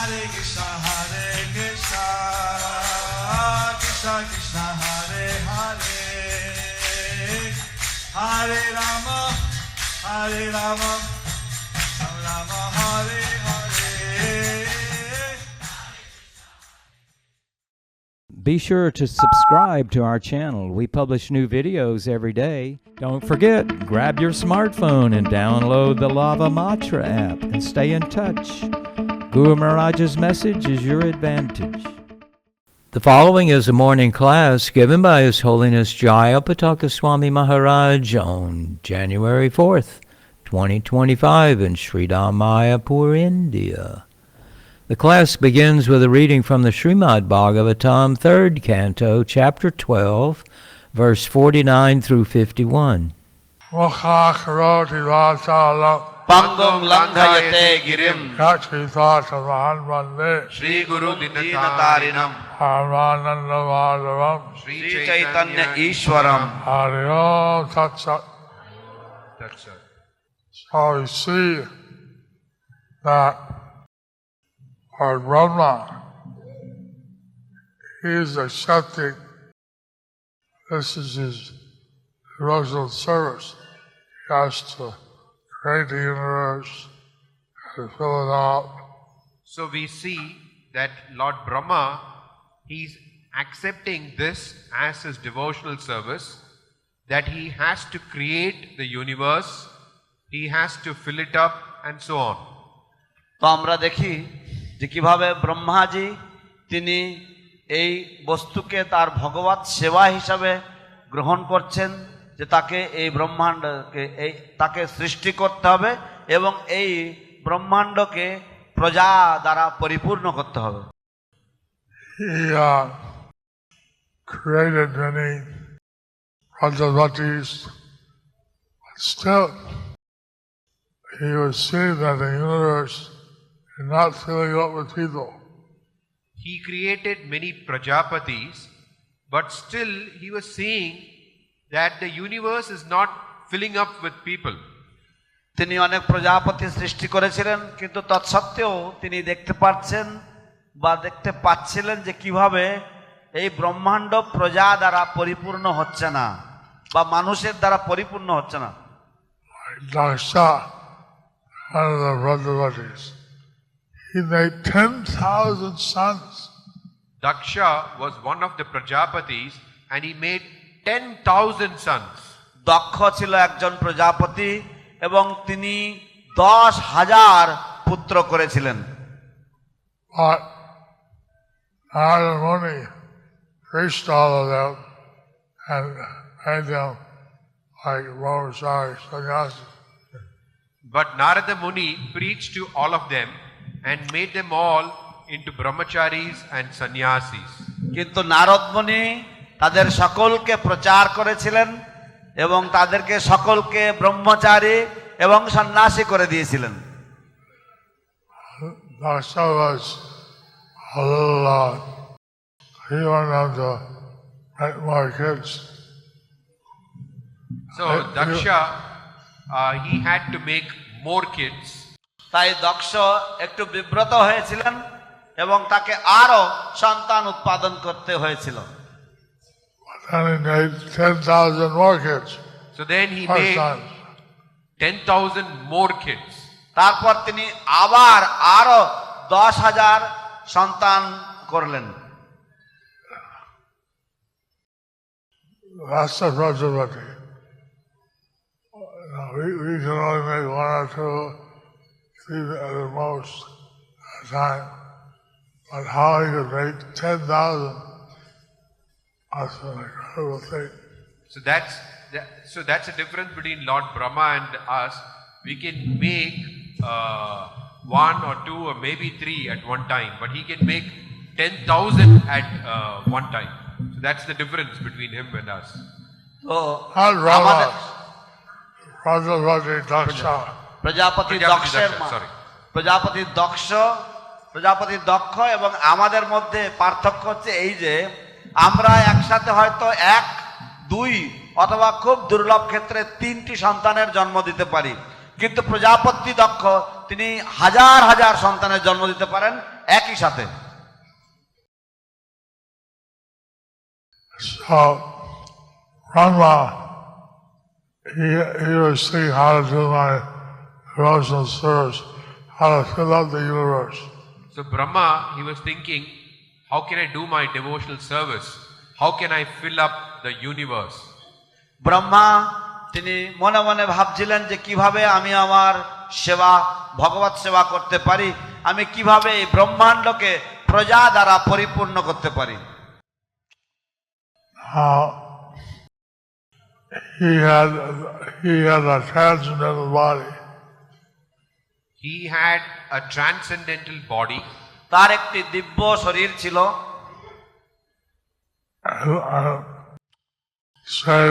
Hare Krishna, Krishna Krishna, Hare Hare, Hare Rama, Rama Rama, Hare Hare. Be sure to subscribe to our channel. We publish new videos every day. Don't forget, grab your smartphone and download the Lava Matra app and stay in touch. Guru Maharaj's message is your advantage. The following is a morning class given by His Holiness Jayapataka Swami Maharaj on January 4th, 2025 in Śrīmad-Bhāgavatam, India. The class begins with a reading from the Śrīmad-Bhāgavatam, 3rd Canto, Chapter 12, verse 49 through 51. Maṅgalācaraṇa vācālam Pangam Landhayate Girim Yatthāsavaṇ Vande Shri Guru Dinatarinam Paramanandamādhavam Shri Chaitanya Ishwaram. Hari Om Tat Sat. So we see that our Brahma, he is accepting this is his devotional service. He has to create the universe and fill it out. So we see that Lord Brahma, he's accepting this as his devotional service, that he has to create the universe, he has to fill it up and so on. তো আমরা দেখি যে কিভাবে ব্রহ্মাজি তিনি এই বস্তুকে তার ভগবত সেবা হিসাবে গ্রহণ করছেন, যে তাকে এই ব্রহ্মাণ্ডকে তাকে সৃষ্টি করতে হবে এবং এই ব্রহ্মাণ্ডকে প্রজা দ্বারা পরিপূর্ণ করতে হবে। He created many Prajapati's, but still he was seeing that the universe is not filling up with people. He created many Prajapatis, but still he was seeing that the universe is not filling up with people. তিনি অনেক প্রজাপতি সৃষ্টি করেছিলেন, কিন্তু তৎসত্ত্বেও তিনি দেখতে পাচ্ছেন বা দেখতে পাচ্ছিলেন যে কিভাবে এই ব্রহ্মাণ্ড প্রজা দ্বারা পরিপূর্ণ হচ্ছে না বা মানুষের দ্বারা পরিপূর্ণ হচ্ছে না। Daksha, one of the Prajapatis, he made 10,000 sons. Daksha was one of the Prajapatis and he made 10,000 sons. দক্ষ ছিল একজন প্রজাপতি এবং তিনি 10,000 পুত্র করেছিলেন। But Narada Muni preached all of them and made them like brahmachari sannyasis. But Narada Muni preached to all of them and made them all into brahmacharis and sannyasis. কিন্তু নারদ মুনি তাদের সকলকে প্রচার করেছিলেন এবং তাদেরকে সকলকে ব্রহ্মচারী এবং সন্ন্যাসী করে দিয়েছিলেন। Daksha was a little, he wanted them to make more kids. So Daksha, he had to make more kids. তাই দক্ষ একটু বিব্রত হয়েছিলেন এবং তাকে আরো সন্তান উৎপাদন করতে হয়েছিল। And he made 10,000 more kids. So then he More made sons. 10,000 more kids. তারপর তিনি আবার আরো 10,000 সন্তান করলেন। That's the Prajapati. We can only make 1 or 2, 3 at the most at a time. But how he could make 10,000, that's an incredible thing. So that's the difference between Lord Brahma and us. We can make 1 or 2 or maybe 3 at one time, but he can make 10,000 at one time. So that's the difference between him and us. তো Not Brahma, Prajapati Daksha. প্রজাপতি দক্ষের Sorry. প্রজাপতি দক্ষ এবং আমাদের মধ্যে পার্থক্য হচ্ছে এই যে আমরা একসাথে হয়তো 1, 2 অথবা খুব দুর্লভ ক্ষেত্রে 3টি সন্তানের জন্ম দিতে পারি, কিন্তু প্রজাপতি দক্ষ তিনি হাজার হাজার সন্তানের জন্ম দিতে পারেন একই সাথে। So Brahma, he was seeing how to do my devotional service, how to fill up the universe. So Brahma, he was thinking, how can I do my devotional service? How can I fill up the universe? Brahma তিনি মনে মনে ভাবছিলেন যে কিভাবে আমি আমার সেবা ভগবত সেবা করতে পারি, আমি কিভাবে এই ব্রহ্মাণ্ডকে প্রজা দ্বারা পরিপূর্ণ করতে পারি। He had a transcendental body. He had a transcendental body. তার একটি দিব্য শরীর ছিল। Say,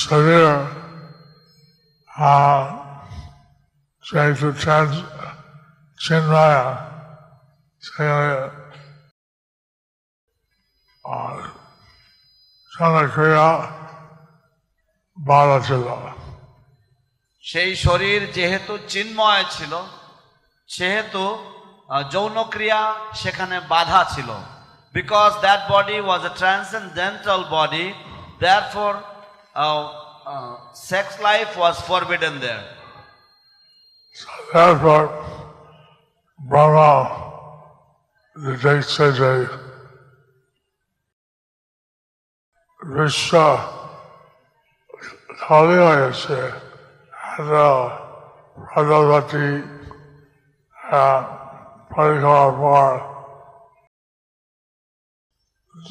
Sarir, say to Chinmaya, say, Chanakriya Bharatila. সেই শরীর যেহেতু চিন্ময় ছিল সেহেতু যৌনক্রিয়া সেখানে বাধা ছিল। Because that body was a transcendental body, therefore sex life was forbidden there. So therefore, Brahma, the text says, Vishwa Kaliyayase and Prajapati Parikara.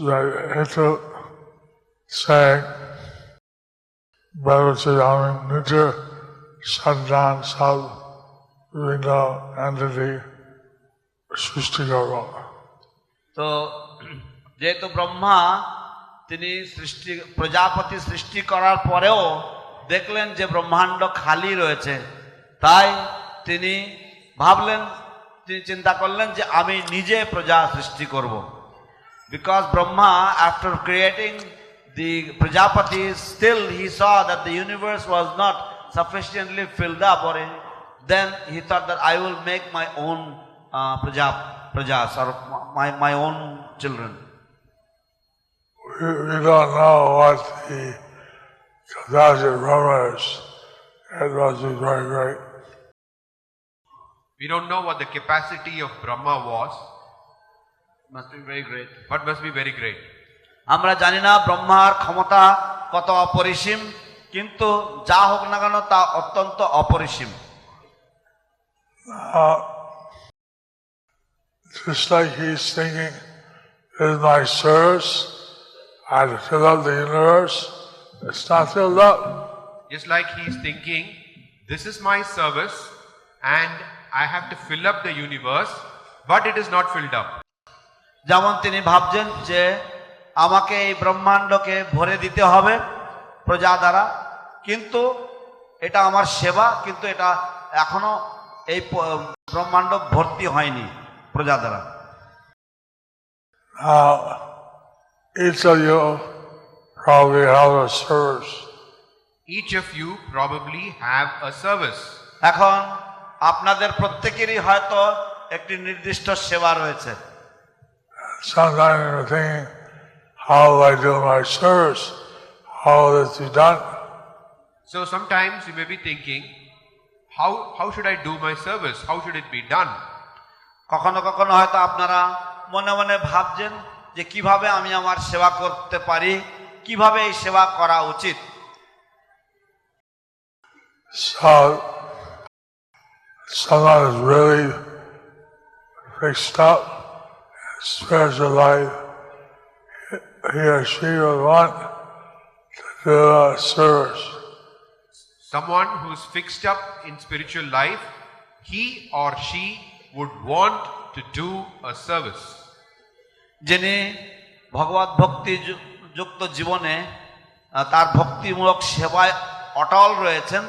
They had to say, Bhagavati Nitya Sandan Sad Vinda Entity Srishtigara. তো যেহেতু ব্রহ্মা তিনি প্রজাপতি সৃষ্টি করার পরেও দেখলেন যে ব্রহ্মাণ্ড খালি রয়েছে, তাই তিনি ভাবলেন, তিনি চিন্তা করলেন যে আমি নিজে প্রজা সৃষ্টি করব। Because Brahma, after creating the Prajapati, still he saw that the universe was not sufficiently filled up, then he thought that I will make my own prajas or my own children. We don't know what the capacity of Brahma is. It must be very great. We don't know what the capacity of Brahma was, Must be very great. but must be very great. আমরা জানি না ব্রহ্মার ক্ষমতা কত অপরিসীম, কিন্তু যা হোক না কেন তা অত্যন্ত অপরিসীম। Just like he's thinking, this is my service, I have to fill up the universe, it's not filled up. Just like he is thinking, this is my service and I have to fill up the universe, but it is not filled up. যেমন তিনি ভাবছেন যে আমাকে এই ব্রহ্মাণ্ডকে ভরে দিতে হবে প্রজা দ্বারা, কিন্তু এটা আমার সেবা, কিন্তু এটা এখনো এই ব্রহ্মাণ্ড ভর্তি হয়নি প্রজা দ্বারা। Each of you probably have a service. Each of you probably have a service. এখন আপনাদের প্রত্যেকেরই হয়তো একটি নির্দিষ্ট সেবা রয়েছে। Sometimes you're thinking, how will I do my service? How will this be done? So sometimes you may be thinking, how should I do my service? How should it be done? কখনো কখনো হয়তো আপনারা মনে মনে ভাবছেন যে কিভাবে আমি আমার সেবা করতে পারি, কিভাবে এই সেবা করা উচিত। So someone is really fixed up in spiritual life, he or she will want to do a service. Someone who's fixed up in spiritual life, he or she would want to do a service. যিনি ভগবত ভক্তি যুক্ত জীবনে তার ভক্তিমূলক সেবায় অটল রয়েছেন,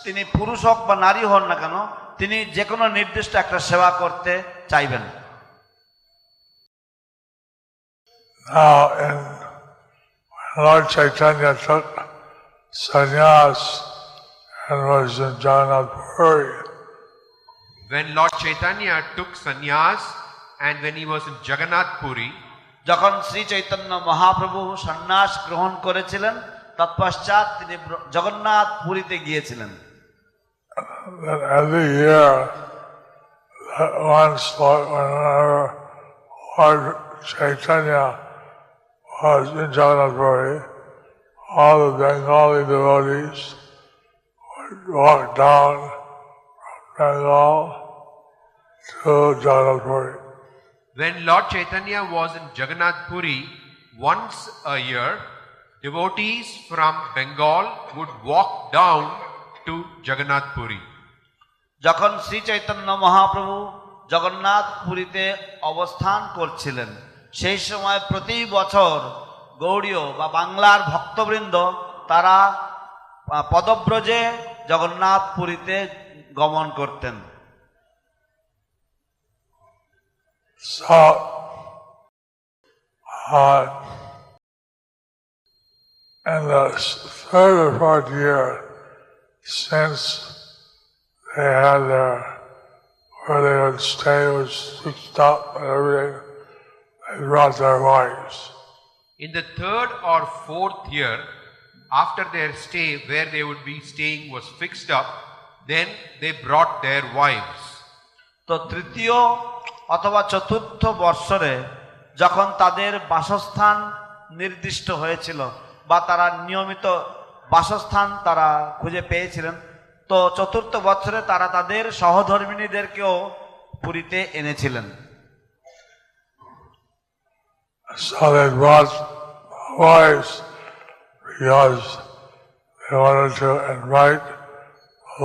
তিনি পুরুষ হোক বা নারী হন না কেন, তিনি যে কোনো নির্দিষ্ট একটা সেবা করতে চাইবেন। Now, when Lord Chaitanya took sannyas and was in Jagannath Puri. When Lord Chaitanya took sannyas and when he was in Jagannath Puri, যখন শ্রী চৈতন্য মহাপ্রভু সন্ন্যাস গ্রহণ করেছিলেন তৎপশ্চাৎ তিনি জগন্নাথ পুরীতে গিয়েছিলেন। Then every year, once whenever Lord Chaitanya was in Jagannath Puri, all the Bengali devotees would walk down from Bengal to Jagannath Puri. when Lord Chaitanya was in Jagannath Puri, once a year, devotees from Bengal would walk down to Jagannath Puri. যখন শ্রী চৈতন্য মহাপ্রভু জগন্নাথ পুরীতে অবস্থান করছিলেন সেই সময় প্রতি বছর গৌড়ীয় বা বাংলার ভক্তবৃন্দ তারা পদব্রজে জগন্নাথ পুরীতে গমন করতেন। So, in the third or fourth year, since they had where they would stay was fixed up and everything, they brought their wives. In the third or fourth year, after their stay where they would be staying was fixed up, then they brought their wives. তো তৃতীয় অথবা চতুর্থ বৎসরে যখন তাদের বাসস্থান নির্দিষ্ট হয়েছিল বা তারা নিয়মিত বাসস্থান তারা খুঁজে পেয়েছিলেন, তো চতুর্থ বৎসরে তারা তাদের সহধর্মিণীদেরকেও পুরীতে এনেছিলেন। So they brought wives because they wanted to invite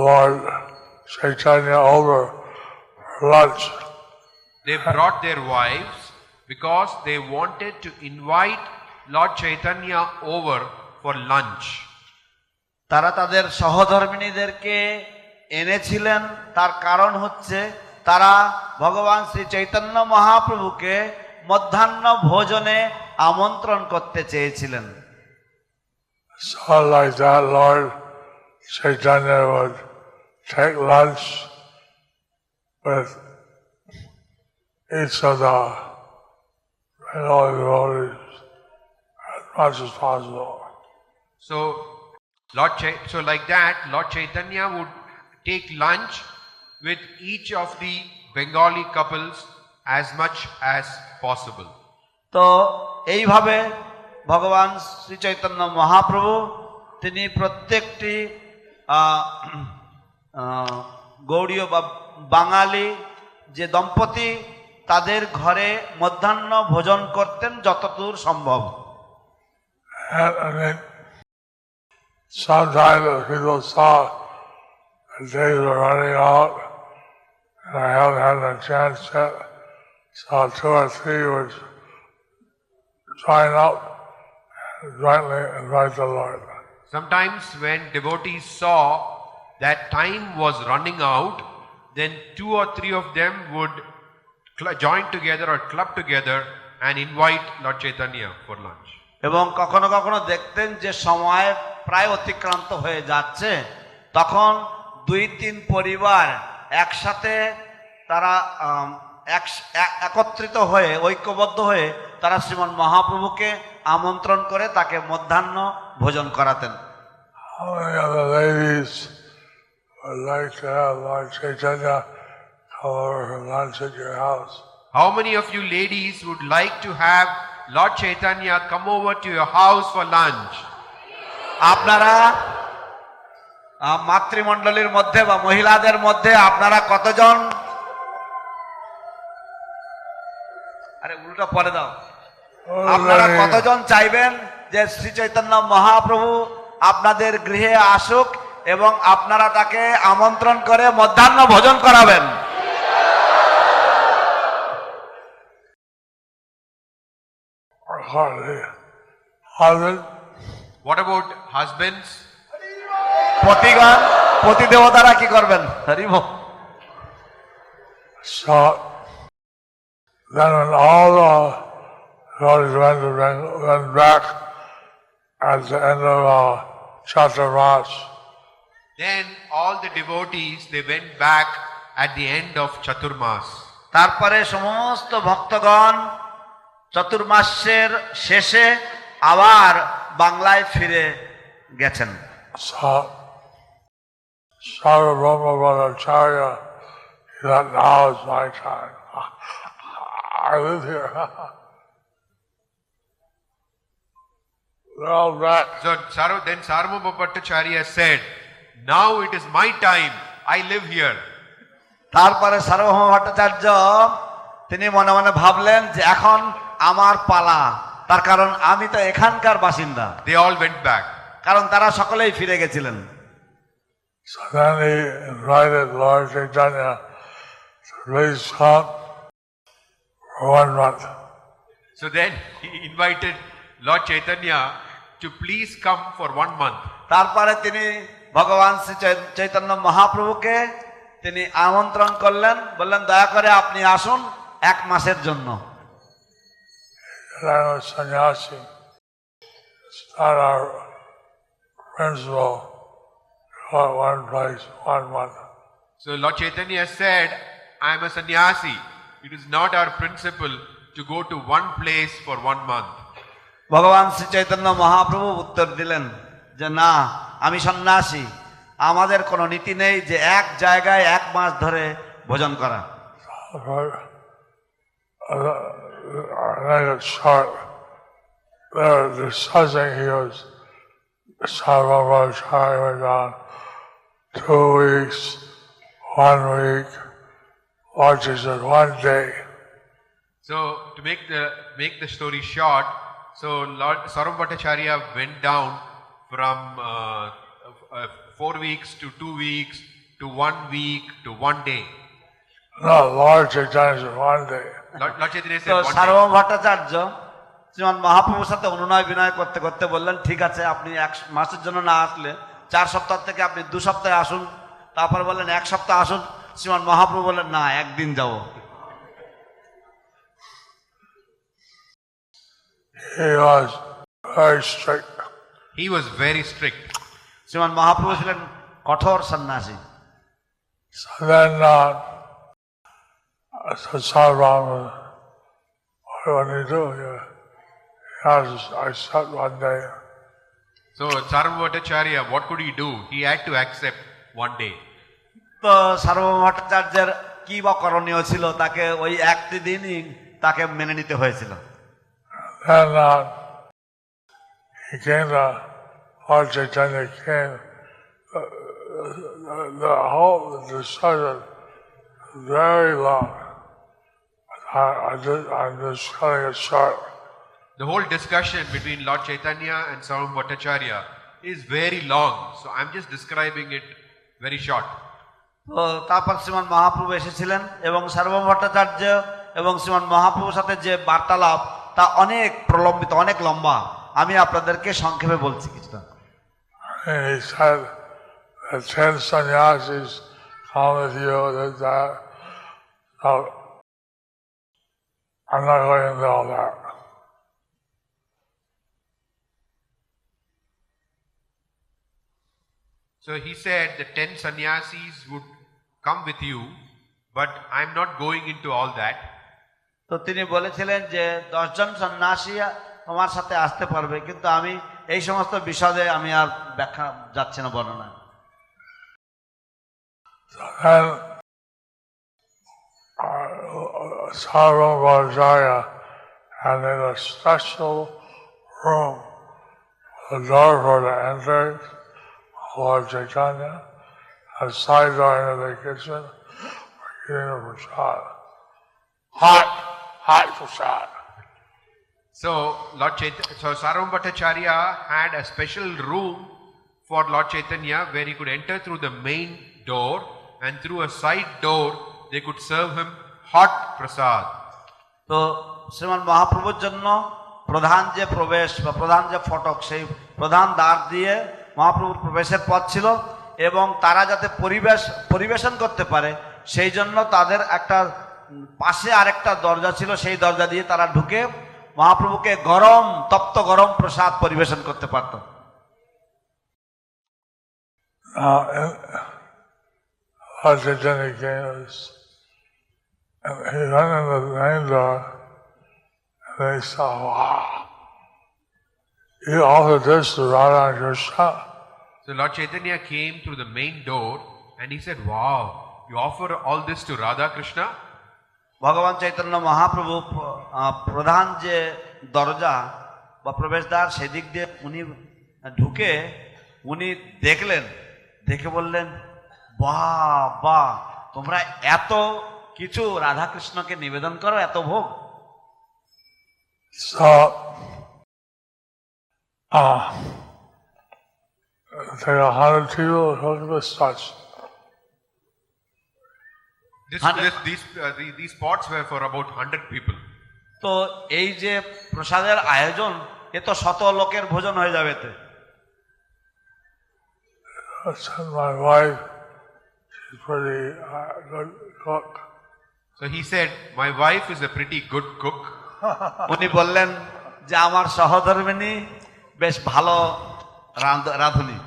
Lord Chaitanya over for lunch. They brought their wives because they wanted to invite Lord Chaitanya over for lunch. তারা তাদের সহধর্মিণীদেরকে এনেছিলেন, তার কারণ হচ্ছে তারা ভগবান শ্রী চৈতন্য মহাপ্রভুকে মধ্যাহ্ন ভোজনে আমন্ত্রণ করতে চেয়েছিলেন। So like that, Lord Chaitanya would take lunch with each of the devotees as much as possible. So like that, Lord Chaitanya would take lunch with each of the Bengali couples as much as possible. তো এইভাবে ভগবান শ্রী চৈতন্য মহাপ্রভু তিনি প্রত্যেকটি গৌড়ীয় বা বাঙালি যে দম্পতি তাদের ঘরে মধ্যাহ্ন ভোজন করতেন যতদূর সম্ভব। Sometimes people saw the days were running out and I haven't had a chance yet, so 2 or 3 would join up and jointly invite the Lord. Sometimes when devotees saw that time was running out, then 2 or 3 of them would join together or club together and invite Lord Chaitanya for lunch. এবং কখনো কখনো দেখতেন যে সময় প্রায় অতিক্রান্ত হয়ে যাচ্ছে, তখন 2-3 পরিবার একসাথে তারা একত্রিত হয়ে ঐক্যবদ্ধ হয়ে তারা শ্রীমন মহাপ্রভুকে আমন্ত্রণ করে তাকে মধ্যাহ্ন ভোজন করাতেন। How many of the ladies would like to have Lord Chaitanya come over for lunch at your house? How many of you ladies would like to have Lord Chaitanya come over to your house for lunch? আপনারা মাতৃমণ্ডলীর মধ্যে বা মহিলাদের মধ্যে আপনারা কতজন, আরে উল্টা পরে দাও, আপনারা কতজন চাইবেন যে শ্রী চৈতন্য মহাপ্রভু আপনাদের গৃহে আসুক এবং আপনারা তাকে আমন্ত্রণ করে মধ্যাহ্ন ভোজন করাবেন? What about husbands? পতিগণ, পতি দেবতারা কি করবেন? হরি বল। So then when all the devotees went back at the end of Chaturmas. Then all the devotees, they went back at the end of Chaturmas. তারপরে সমস্ত ভক্তগণ চতুর্মাসের শেষে আবার বাংলায় ফিরে গেছেন। So, Śrīmad-Bhāgavatam, he thought, now is my time. I live here. They're all back. So then Sarvabhauma Bhattacharya said, now it is my time, I live here. তারপরে সার্বভৌম ভট্টাচার্য তিনি মনে মনে ভাবলেন যে এখন আমার পালা, তার কারণ আমি তো এখানকার বাসিন্দা। They all went back. কারণ তারা সকলেই ফিরে গেছিলেন। So then he invited Lord Chaitanya to please come for 1 month. So then he invited Lord Chaitanya to please come for 1 month. তারপরে তিনি ভগবান শ্রী চৈতন্য মহাপ্রভুকে তিনি আমন্ত্রণ করলেন, বললেন দয়া করে আপনি আসুন 1 মাসের জন্য। And I'm a sannyasi. It's not our principle to go to one place 1 month. So Lord Chaitanya said, I am a sannyasi. It is not our principle to go to one place for 1 month. ভগবান শ্রী চৈতন্য মহাপ্রভু উত্তর দিলেন যে না, আমি সন্ন্যাসী, আমাদের কোনো নীতি নেই যে এক জায়গায় 1 মাস ধরে ভোজন করা। I think it's short. They're discussing he was Sarvabhauma went on 2 weeks, 1 week, Lord said 1 day. So to make the story short, so Lord Sarvabhauma Bhattacharya went down from 4 weeks to 2 weeks to 1 week to 1 day. No, Lord Chaitanya said 1 day. Lord Chaitanya তো said 1 day. সার্বভৌম ভট্টাচার্য শ্রীমান মহাপ্রভুর সাথে অনুনয় বিনয় করতে করতে বললেন ঠিক আছে, আপনি 1 মাসের জন্য না আসলে 4 সপ্তাহ থেকে আপনি 2 সপ্তাহে আসুন। তারপর বললেন 1 সপ্তাহ আসুন। শ্রীমান মহাপ্রভু বললেন না, 1 দিন যাব। He was very strict. He was very strict. শ্রীমান মহাপ্রভু ছিলেন কঠোর সন্ন্যাসী। So then, so Sarvabhauma, what do you do? He has to accept 1 day. So Sarvabhauma Bhattacharya, what could he do? He had to accept 1 day. তো সার্বভৌম ভট্টাচার্যের কি বা করণীয় ছিল, তাকে ওই 1 দিনই তাকে মেনে নিতে হয়েছিল। Then he came to Lord Chaitanya came. The whole discussion is very long. I'm just cutting it short. The whole discussion between Lord Chaitanya and Sarvabhauma Bhattacharya is very long, so I'm just describing it very short. তো তারপর শ্রীমান মহাপ্রভু এসেছিলেন এবং সার্বভৌম ভট্টাচার্য এবং শ্রীমান মহাপ্রভুর সাথে যে বার্তালাপ তা অনেক প্রলম্বিত, অনেক লম্বা। আমি আপনাদেরকে সংক্ষেপে বলছি কিছুটা। And he said that 10 sannyasis come with you, that. So I'm not going into all that. So he said the 10 sannyasis would come with you, but I'm not going into all that. তো তিনি বলেছিলেন যে 10 জন সন্ন্যাসী তোমার সাথে আসতে পারবে, কিন্তু আমি এই সমস্ত বিষয়ে আমি আর ব্যাখ্যা যাচ্ছি না বর্ণনা। And Sarvabhauma and in a special room, the door for the entrance, Lord Chaitanya, and side door into the kitchen, for eating the prasad. Hot prasad. So Sarvabhauma Bhattacharya had a special room for Lord Chaitanya where he could enter through the main door, and through a side door they could serve him hot prasad. তো শ্রীমান মহাপ্রভুর জন্য প্রধান যে প্রবেশ বা প্রধান যে ফটক, সেই প্রধান দ্বার দিয়ে মহাপ্রভুর প্রবেশের পথ ছিল এবং তারা যাতে পরিবেশন করতে পারে সেই জন্য তাদের একটা পাশে আরেকটা দরজা ছিল, সেই দরজা দিয়ে তারা ঢুকে মহাপ্রভুকে তপ্ত গরম প্রসাদ পরিবেশন করতে পারত। Lord Chaitanya came, and he went in the main door, and they saw, wow, you offered this to Radha and Krishna. So Lord Chaitanya came through the main door and he said, wow, you offer all this to Radha Krishna? ভগবান চৈতন্য মহাপ্রভু প্রধান যে দরজা বা প্রবেশদ্বার সেদিক দিয়ে উনি ঢুকে উনি দেখলেন, দেখে বললেন, বাহ বাহ, তোমরা এত কিছু রাধা কৃষ্ণকে নিবেদন করো, এত ভোগ। So, there are 100 people who took this touch. These pots were for about 100 people. তো এই যে প্রসাদের আয়োজন, এ তো শত লোকের ভোজন হয়ে যাবে এতে। So my wife, she's pretty good cook. So he said, my wife is a pretty good cook. উনি বললেন যে আমার সহধর্মিণী বেশ ভালো রাঁধুনি।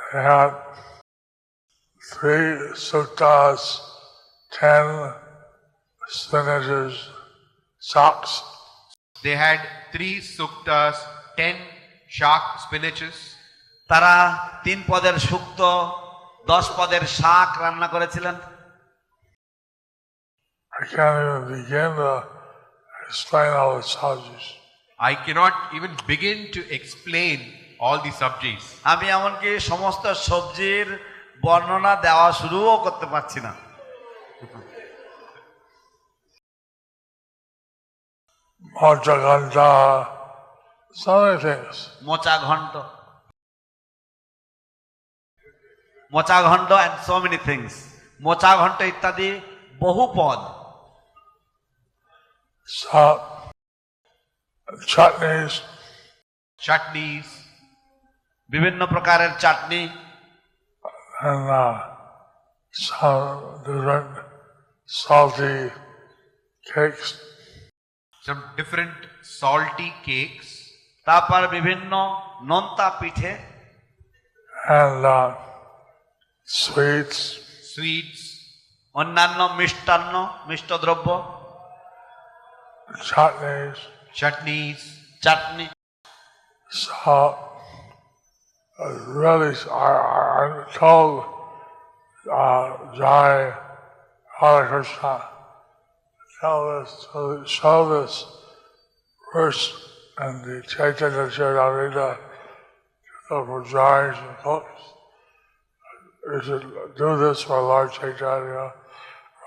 They had 3 suktas, 10 spinaches, socks. They had 3 suktas, 10 shark spinaches. তারা 3 পদের শুক্ত, 10 পদের শাক রান্না করেছিলেন। I can't even begin to explain all the subjects. I cannot even begin to explain all the subjects. আমি এমনকি সমস্ত সবজির বর্ণনা দেওয়া শুরুও করতে পারছি না। Mocha Ganta, so many things. মোচা ঘন্ট, মোচা ঘন্ট and so many things. মোচা ঘন্ট ইত্যাদি বহু পদ। So, chutneys, Chutneys, বিভিন্ন প্রকারের চাটনি, and some different salty cakes. some different salty cakes, তারপর বিভিন্ন নোনতা পিঠে, And sweets, sweets, অন্যান্য মিষ্টান্ন, মিষ্টদ্রব্য, chutneys. chutneys. Chutney. So, really, I told Jai Krishna, to show this verse in the Chaitanya Charitamrita to the pujaris and cooks. We should do this for Lord Chaitanya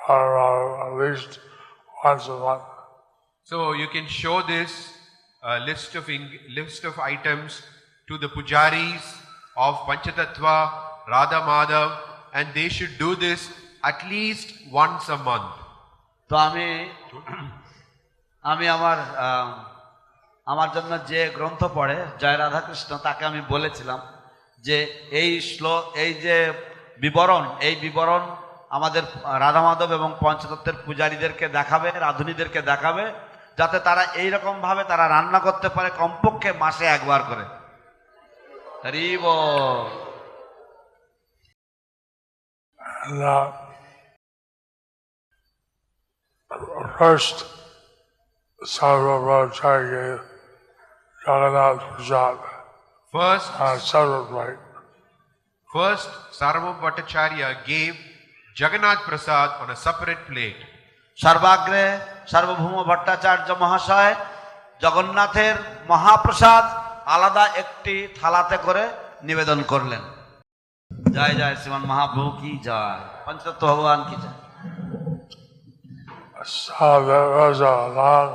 at least once a month. So you can show this list of items to the pujaris of Panchatattva, Radha Madhav, and they should do this at least once a month. তো আমি আমার জন্য যে গ্রন্থ পড়ে জয় রাধাকৃষ্ণ, তাকে আমি বলেছিলাম যে এই যে বিবরণ আমাদের রাধা মাধব এবং পঞ্চতত্ত্বের পূজারীদেরকে দেখাবে, রাধুনীদেরকে দেখাবে, যাতে তারা এইরকম ভাবে তারা রান্না করতে পারে কমপক্ষে মাসে একবার করে। হরি বল। First, Sarvabhaumacharya gave Jagannath Prasad on a separate plate. First, Sarvabhaumacharya gave Jagannath Prasad on a separate plate. সর্বাগ্রে সার্বভৌম ভট্টাচার্য মহাশয় জগন্নাথের মহাপ্রসাদ আলাদা একটি থালাতে করে নিবেদন করলেন। জয় জয় শ্রীমান মহাপ্রভু কি জয়, পঞ্চতত্ত্ব ভগবান কি জয়। So there was a long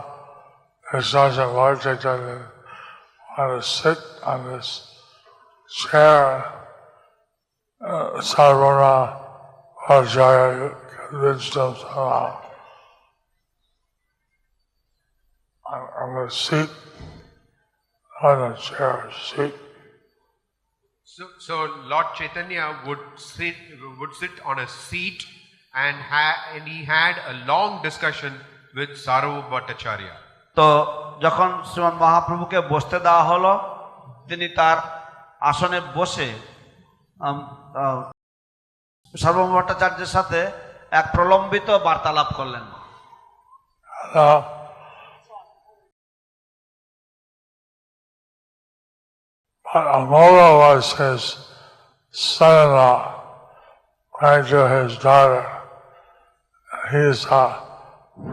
discussion. Lord Chaitanya wanted to sit on this chair. Sarvabhaumacharya convinced him somehow. On the seat, on the chair seat. So Lord Chaitanya would sit on a seat and he had a long discussion with Sarvabhaumacharya. তো যখন শ্রীমান মহাপ্রভুকে বসতে দেওয়া হলো, তিনি তার আসনে বসে সার্বভৌম ভট্টাচার্যের সাথে এক প্রলম্বিত বার্তালাপ করলেন। But Amoga was his son-in-law, married to his daughter. He's a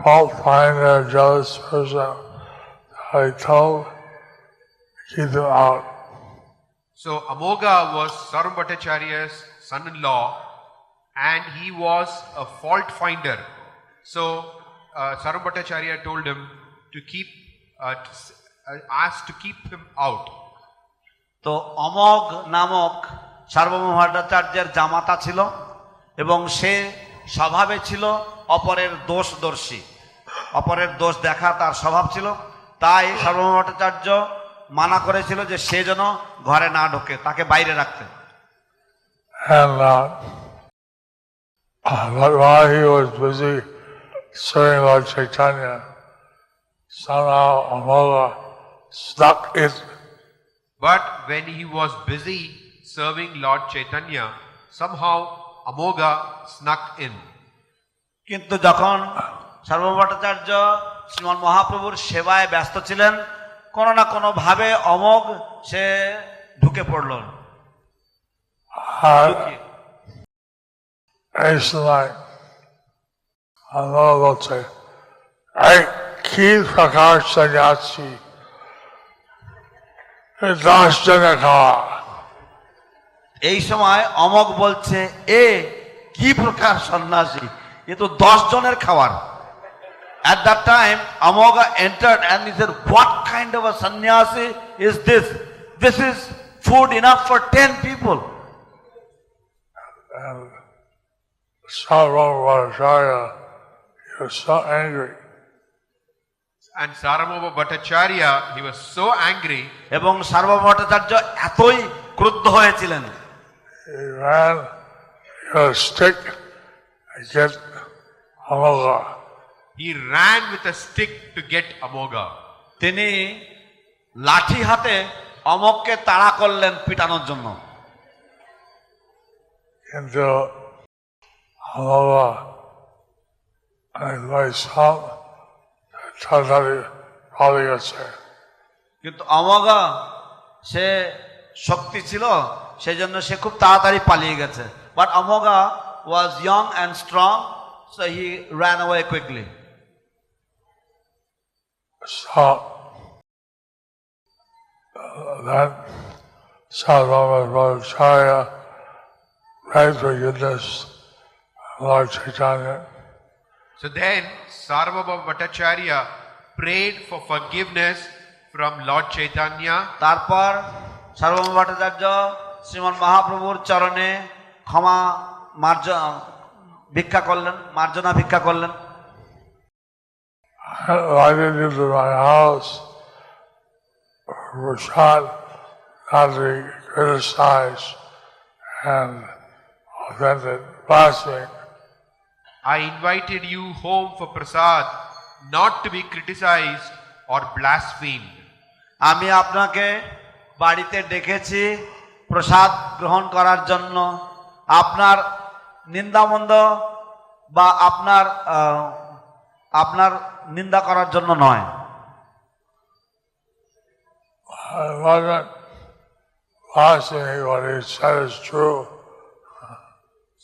fault finder, jealous person. I told keep him out. So Amoga was Sarvam Bhattacharya's son-in-law, and he was a fault finder. So Sarvam Bhattacharya told him to ask to keep him out. তো অমোঘ নামক সার্বভৌম ভট্টাচার্যের জামাতা ছিল এবং সে স্বভাবে ছিল অপরের দোষদর্শী, অপরের দোষ দেখা তার স্বভাব ছিল। তাই সার্বভৌম ভট্টাচার্য মানা করেছিল যে সে যেন ঘরে না ঢোকে, তাকে বাইরে রাখতে। And but while he was busy serving Lord Chaitanya, somehow Amoga stuck it. But when he was busy serving Lord Chaitanya, somehow Amoga snuck in. কিন্তু যখন সার্বভৌম ভট্টাচার্য শ্রীমন মহাপ্রভুর সেবায় ব্যস্ত ছিলেন, কোনো না কোনো ভাবে অমোঘ সে ঢুকে পড়ল। Like Amoga will say, "Hey, Keith Prakash Sannyasi, এই সময় অমোঘ বলছে, এ কি প্রকার সন্ন্যাসী, এ তো 10 জনের খাবার। At that time, Amoga entered and he said, "What kind of a sannyasi is this? This is food enough for 10 people." And Sarvabhauma Bhattacharya, he was so angry. And Sarvabhauma Bhattacharya, he was so angry. এবং সার্বভৌম ভট্টাচার্য এতই ক্রুদ্ধ হয়েছিলেন, He ran with a stick against Amoga. He ran with a stick to get Amoga. তিনি লাঠি হাতে অমোঘকে তাড়া করলেন পিটানোর জন্য। Into Amoga, and by some probably gets there. কিন্তু অমোঘা সে শক্তি ছিল, সেই জন্য সে খুব তাড়াতাড়ি পালিয়ে গেছে। But Amogha was young and strong, so he ran away quickly. So then Sarvabhauma Bhattacharya prayed for forgiveness of Lord Chaitanya. So then Sarvabhauma Bhattacharya prayed for forgiveness from Lord Chaitanya. তারপর সার্বভৌম ভট্টাচার্য শ্রীমন মহাপ্রভুর চরণে ক্ষমা ভিক্ষা করলেন, মার্জনা ভিক্ষা করলেন। I didn't into my house for shot not to be criticized and offended, blasphemed. I invited you home for prasad, not to be criticized or blasphemed. আমি আপনাকে বাড়িতে ডেকেছি প্রসাদ গ্রহণ করার জন্য, আপনার নিন্দামন্দ বা আপনার নিন্দা করার জন্য নয়। I wasn't blaspheming, what he said is true.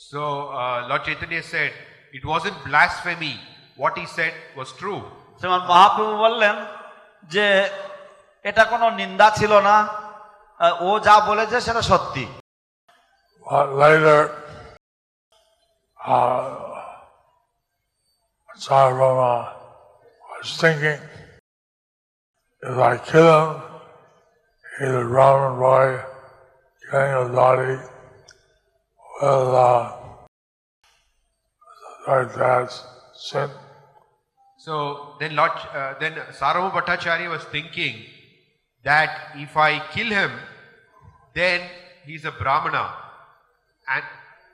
So Lord Chaitanya said, it wasn't blasphemy. What he said was true. শ্রীমান মহাপ্রভু বললেন যে এটা কোনো নিন্দা ছিল না, ও যা বলেছে সেটা সত্যি। But later, Sarvabhauma was thinking, if I kill him, he's a Brahmin boy, getting a body with like that's sin. So then Sarvabhauma Bhattacharya was thinking that if I kill him, then he's a Brahmana,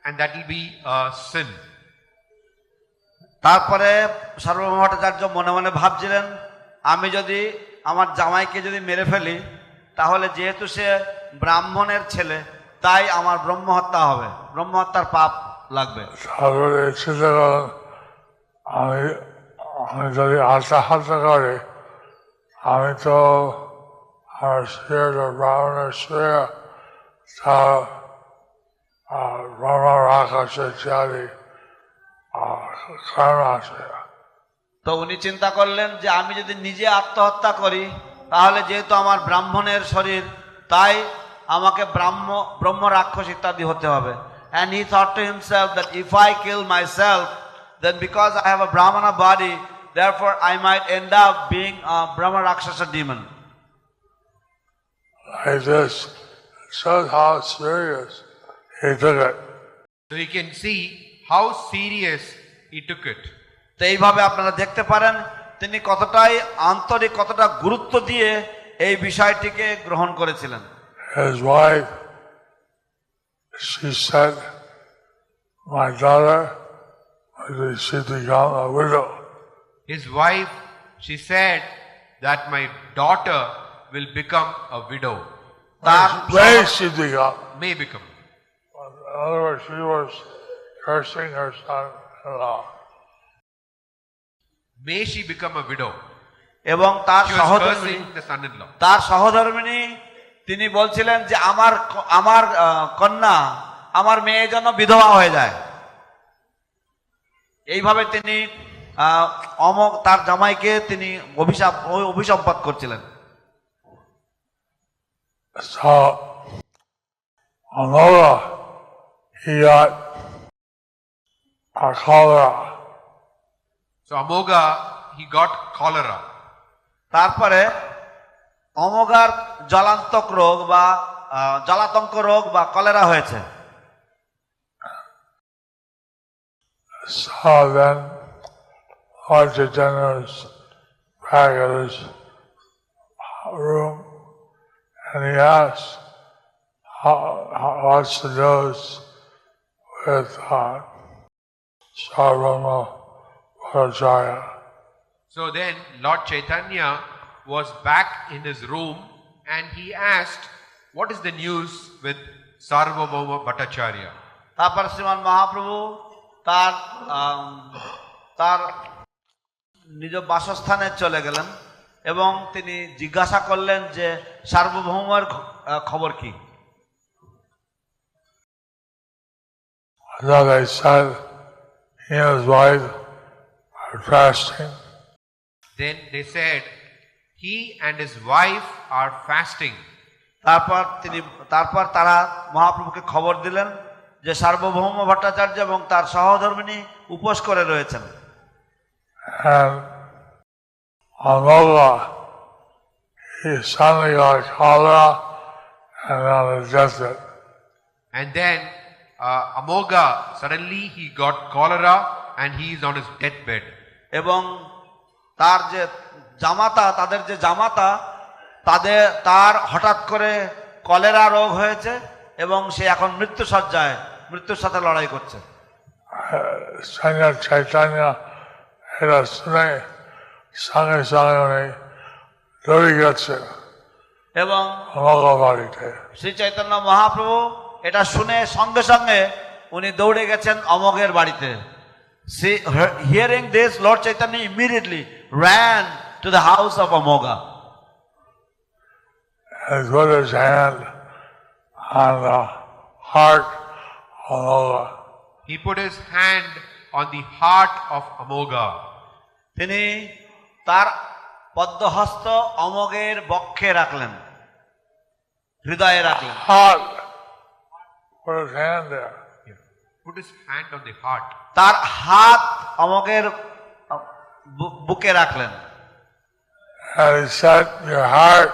and that will be a sin. তারপরে সার্বভৌম ভট্টাচার্য মনে মনে ভাবছিলেন, আমি যদি আমার জামাইকে যদি মেরে ফেলি, তাহলে যেহেতু সে ব্রাহ্মণের ছেলে, তাই আমার ব্রহ্মহত্যা হবে, ব্রহ্মহত্যার পাপ লাগবে। তারপরে চিন্তা করেন, আমি আমি যদি আত্মহত্যা করি, আমি তো আমার স্ত্রীর ব্রাহ্মণের স্ত্রী তার ব্রহ্ম রাক্ষস ইত্যাদি কর্ম আছে। তো উনি চিন্তা করলেন যে আমি যদি নিজে আত্মহত্যা করি তাহলে যেহেতু আমার ব্রাহ্মণের শরীর, তাই আমাকে ব্রহ্ম রাক্ষস ইত্যাদি হতে হবে। And he thought to himself that if I kill myself, then because I have a brahmana body, therefore I might end up being a brahma rakshasa demon. Like this, it shows how serious he took it. So you can see how serious he took it. তো এইভাবে আপনারা দেখতে পারেন তিনি কতটাই আন্তরিক, কতটা গুরুত্ব দিয়ে এই বিষয়টিকে গ্রহণ করেছিলেন। His wife, she said, my daughter, she become a widow. His wife, she said that my daughter will become a widow. May she become. May become. In other words, she was cursing her son-in-law. May she become a widow. এবং তার She was সহধর্মিণী, cursing the son-in-law. তার সহধর্মিণী তিনি বলছিলেন যে আমার কন্যা, আমার মেয়ে যেন বিধবা হয়ে যায়। এইভাবে তিনি তার জামাইকে তিনি অভিসম্পাত করছিলেন। So, Amoga, he got a cholera. So Amoga, he got cholera. তারপরে অমোঘার জলান্তক রোগ বা জলাতঙ্ক রোগ বা কলেরা হয়েছে। So then, Lord Chaitanya's back at his room, and he asked, what's the news with Sarvama Bhattacharya? So then Lord Chaitanya was back in his room and he asked, what is the news with Sarvabhauma Bhattacharya? তারপর শ্রীমান মহাপ্রভু তার নিজ বাসস্থানে চলে গেলেন এবং তিনি জিজ্ঞাসা করলেন যে সার্বভৌমের খবর কি। So they said he and his wife are fasting. Then they said, he and his wife are fasting. তারপর তারা মহাপ্রভুকে খবর দিলেন যে সার্বভৌম ভট্টাচার্য এবং তার সহধর্মিণী উপোস করে রয়েছেন। And Amoga, he suddenly got cholera and on his deathbed. And then Amoga, suddenly he got cholera and he is on his deathbed. এবং তার যে জামাতা, তার হঠাৎ করে কলেরা রোগ হয়েছে এবং সে এখন মৃত্যুসজ্জায়, মৃত্যুর সাথে লড়াই করছে। Chaitanya এটা শুনে সঙ্গে সঙ্গে উনি দৌড়ে গেছে এবং আমাগো বাড়িতে। শ্রী চৈতন্য মহাপ্রভু এটা শুনে সঙ্গে সঙ্গে উনি দৌড়ে গেছেন অমোঘের বাড়িতে। Hearing this, Lord Chaitanya immediately ran to the house of Amogha. And put his hand on the heart of Amogha. He put his hand on the heart of Amoga. তিনি তার পদ্মহস্ত অমোঘের বক্ষে রাখলেন, হৃদয়ে রাখলেন। Heart. Put his hand there. Put his hand on the heart. তার হাত অমোঘের বুকে রাখলেন। And he said, your heart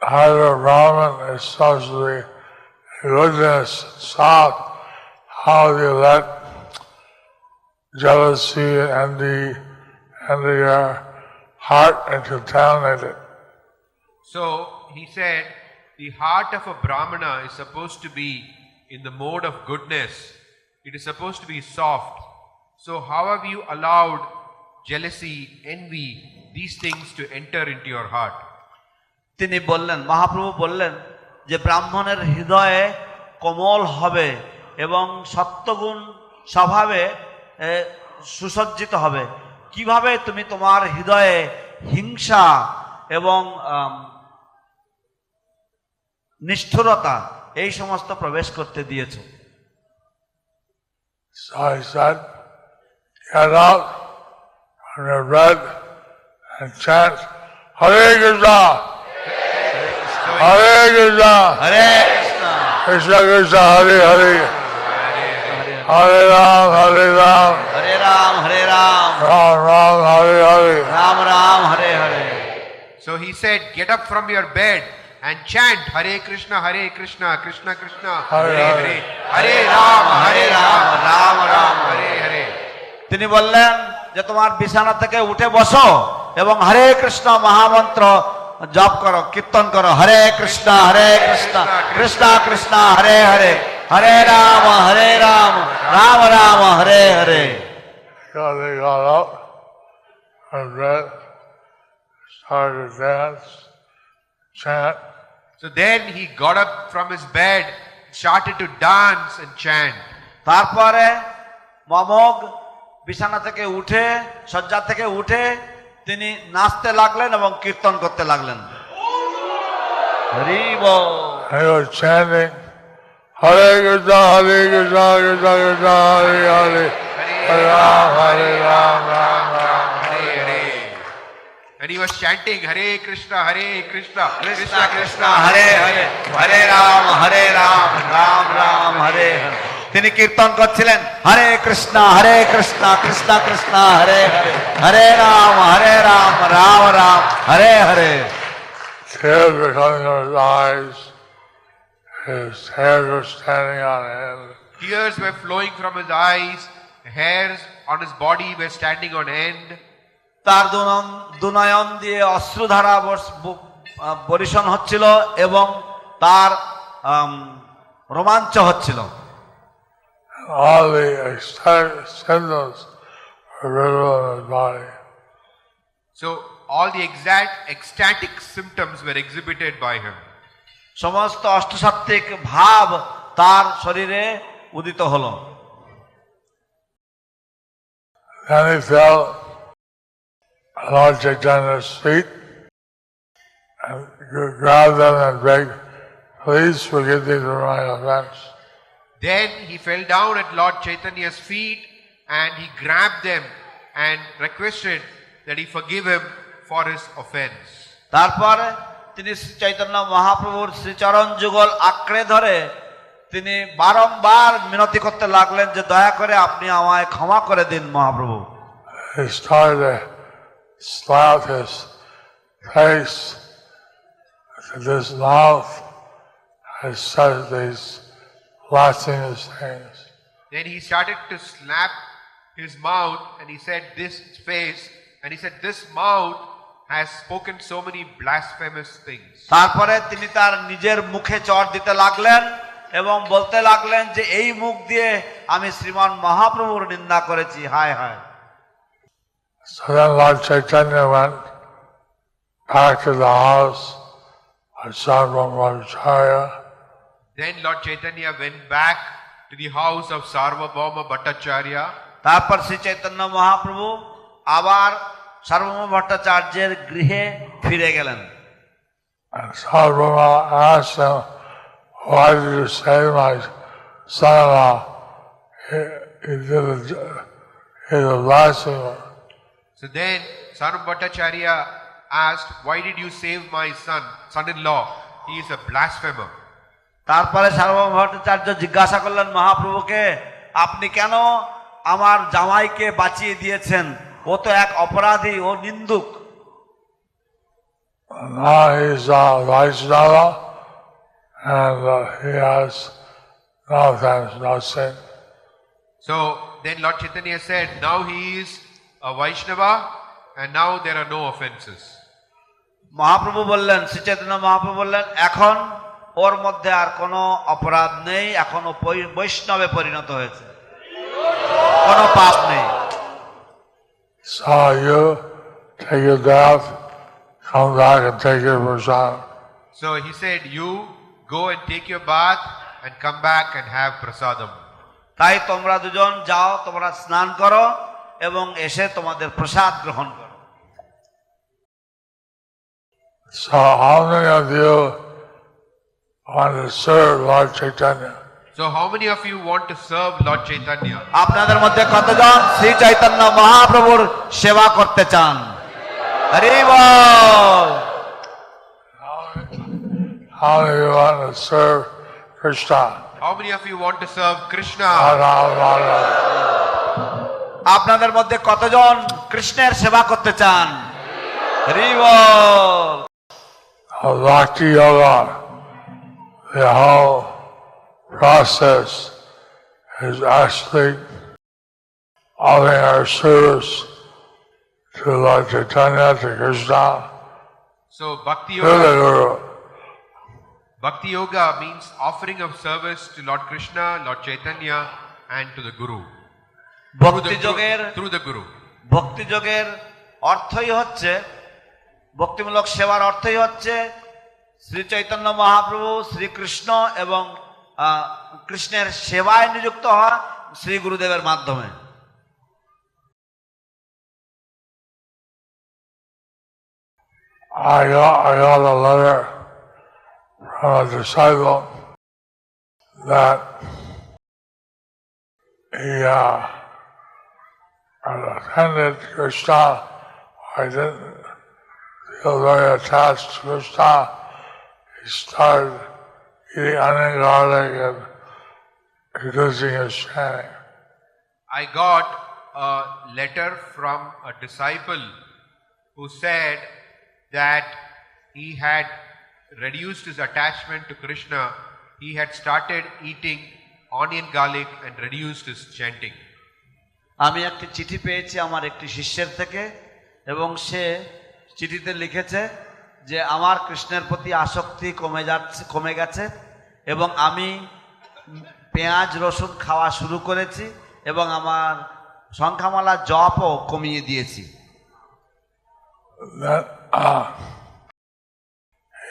of a Brahman is supposed to be goodness, soft. How do you let jealousy and envy enter your heart and contaminate it? So he said, the heart of a Brahmana is supposed to be in the mode of goodness. It is supposed to be soft. So how have you allowed jealousy, envy, these things to enter into your heart? তিনি বললেন, মহাপ্রভু বললেন যে ব্রাহ্মণের হৃদয়ে কোমল হবে এবং সত্যগুণ স্বভাবে সুসজ্জিত হবে, কিভাবে তুমি তোমার হৃদয়ে হিংসা এবং নিষ্ঠুরতা এই সমস্ত প্রবেশ করতে দিয়েছো? So I said, get up from your bed and chant Hare Krishna, Hare Krishna, Hare Krishna, Krishna Krishna, Hare Hare, Hare Ram, Hare Ram, Hare Ram Hare Ram, Ram Ram, Hare Hare. Ram Ram Hare Hare. So he said, get up from your bed and chant Hare Krishna, Krishna Krishna, Hare Hare Hare. Hare, Hare Ram, Hare Ram, Ram Ram Hare Hare. তিনি বললেন যে তোমার বিছানা থেকে উঠে বসো এবং হরে কৃষ্ণ মহামন্ত্র জপ করো, কীর্তন করো। হরে কৃষ্ণ কৃষ্ণ কৃষ্ণ হরে হরে, হরে Ram Ram Ram Hare Hare. So they got up from bed, started to dance, chant. So then he got up from his bed, started to dance and chant. তারপরে মমগ বিছানা থেকে উঠে, শয্যা থেকে উঠে তিনি নাচতে লাগলেন এবং কীর্তন করতে লাগলেন। হরি বল। They were chanting Hare Krishna, Krishna Krishna, Hare Hare, Hare Ram, Ram Ram. Hare Hare. And he was chanting Hare Krishna, Krishna Krishna Hare Hare, হরে রাম রাম রাম হরে হরে। তিনি কীর্তন করছিলেন হরে কৃষ্ণ কৃষ্ণ কৃষ্ণ হরে হরে, হরে Ram Ram Ram Hare Hare. Tears were coming from his eyes, his hairs were standing on end. Tears were flowing from his eyes, hairs on his body were standing on end. তার দুনয়ন দিয়ে অশ্রুধারা বর্ষণ হচ্ছিল এবং তার রোমাঞ্চ হচ্ছিল। All the ecstatic symptoms were visible in his body. So all the ecstatic symptoms were exhibited by him. সমস্ত অষ্টসাত্ত্বিক ভাব তার শরীরে উদিত হলো। Then he fell at Lord Chaitanya's feet and grabbed them and begged, please forgive me for my offense. Then he fell down at Lord Chaitanya's feet and he grabbed them and requested that he forgive him for his offense. তারপরে তিনি চৈতন্য মহাপ্রভুর শ্রীচরণ যুগল আঁকড়ে ধরে তিনি বারংবার মিনতি করতে লাগলেন যে দয়া করে আপনি আমায় ক্ষমা করে দিন Mahaprabhu. He started to slap his face with his mouth and said these blasphemous things. Then he started to slap his mouth and he said this face and he said this mouth has spoken so many blasphemous things. তারপরে তিনি তার নিজের মুখে চড় দিতে লাগলেন এবং বলতে লাগলেন যে এই মুখ দিয়ে আমি শ্রীমান মহাপ্রভুর নিন্দা করেছি, হায় হায়। So then Lord Chaitanya went back to the house of Śrīmad-Bhāgavatam. Then Lord Chaitanya went back to the house of Sarvabhauma Bhattacharya. তারপর শ্রী চৈতন্য মহাপ্রভু আবার সার্বভৌম ভট্টাচার্যের গৃহে ফিরে গেলেন। And Sarvabhauma asked him, why did you save my son-in-law? He's a blasphemer. So then Sarvabhauma Bhattacharya asked, why did you save my son-in-law? He is a blasphemer. তারপরে সার্বভৌম ভট্টাচার্য জিজ্ঞাসা করলেন মহাপ্রভুকে, আপনি কেন আমার জামাইকে বাঁচিয়ে দিয়েছেন? ও তো এক অপরাধী, ও নিন্দুক। Now he's a Vaishnava and he has no offense, no sin. So then Lord Chaitanya said, now he is a Vaishnava and now there are no offenses. Mahaprabhu বললেন, শ্রী চৈতন্য মহাপ্রভু বললেন, এখন ওর মধ্যে আর কোনো অপরাধ নেই, এখন ও বৈষ্ণবে পরিণত হয়েছে, কোনো পাপ নেই। So you take your bath, come back and take your prasad. So he said, you go and take your bath and come back and have prasadam. তাই তোমরা দুজন যাও, তোমরা স্নান করো এবং এসে তোমাদের প্রসাদ গ্রহণ করো। So how many of you want to serve Lord Chaitanya? So how many of you want to serve Lord Chaitanya? আপনাদের মধ্যে কতজন শ্রী চৈতন্য মহাপ্রভুর সেবা করতে চান? হরি বল। How many of you want to serve Krishna? How many of you want to serve Krishna? আপনাদের মধ্যে কতজন কৃষ্ণের সেবা করতে চান? হরি বল। Bhakti Yoga, the whole process is actually offering our service to Lord Chaitanya, to Krishna, So Bhakti to the Yoga, Guru. Bhakti Yoga means offering of service to Lord Krishna, Lord Chaitanya and to the Guru. Through the Guru. ভক্তি যোগের অর্থই হচ্ছে, ভক্তিমূলক সেবার অর্থই হচ্ছে শ্রী চৈতন্য মহাপ্রভু, শ্রীকৃষ্ণ এবং কৃষ্ণের সেবায় নিযুক্ত হওয়া শ্রী গুরুদেবের মাধ্যমে। I got a letter from a disciple that he attended Krishna. I didn't feel very attached to Krishna. He started eating onion garlic and reducing his chanting. I got a letter from a disciple who said that he had reduced his attachment to Krishna. He had started eating onion garlic and reduced his chanting. আমি একটি চিঠি পেয়েছি আমার একটি শিষ্যের থেকে, এবং সে চিঠিতে লিখেছে যে আমার কৃষ্ণের প্রতি আসক্তি কমে গেছে এবং আমি পেঁয়াজ রসুন খাওয়া শুরু করেছি এবং আমার সংখ্যামালা জপও কমিয়ে দিয়েছি।